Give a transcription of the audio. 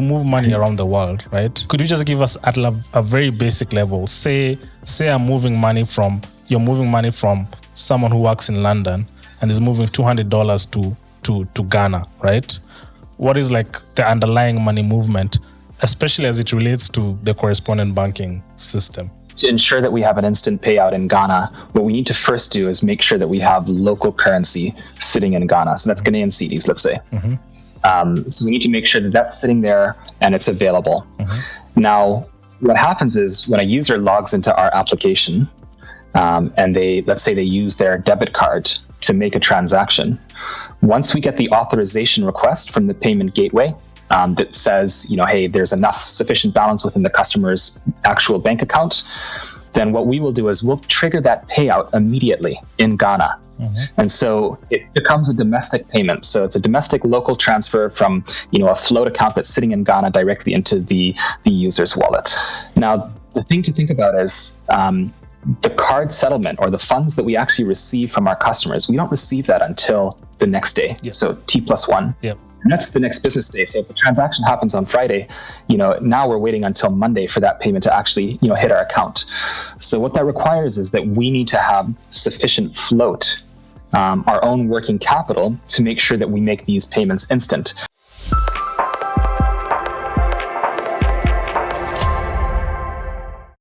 move money around the world, right? Could you just give us at a very basic level? Say you're moving money from someone who works in London and is moving $200 to Ghana, right? What is like the underlying money movement, especially as it relates to the correspondent banking system? To ensure that we have an instant payout in Ghana, what we need to first do is make sure that we have local currency sitting in Ghana. So that's Ghanaian cedis, let's say. So we need to make sure that that's sitting there and it's available. Now, what happens is when a user logs into our application and let's say they use their debit card to make a transaction, once we get the authorization request from the payment gateway that says, hey, there's enough sufficient balance within the customer's actual bank account, then what we will do is we'll trigger that payout immediately in Ghana. And so it becomes a domestic payment. So it's a domestic local transfer from, a float account that's sitting in Ghana directly into the user's wallet. Now, the thing to think about is the card settlement or the funds that we actually receive from our customers, we don't receive that until the next day. So T+1. And that's the next business day. So if the transaction happens on Friday, now we're waiting until Monday for that payment to actually, hit our account. So what that requires is that we need to have sufficient float, our own working capital, to make sure that we make these payments instant.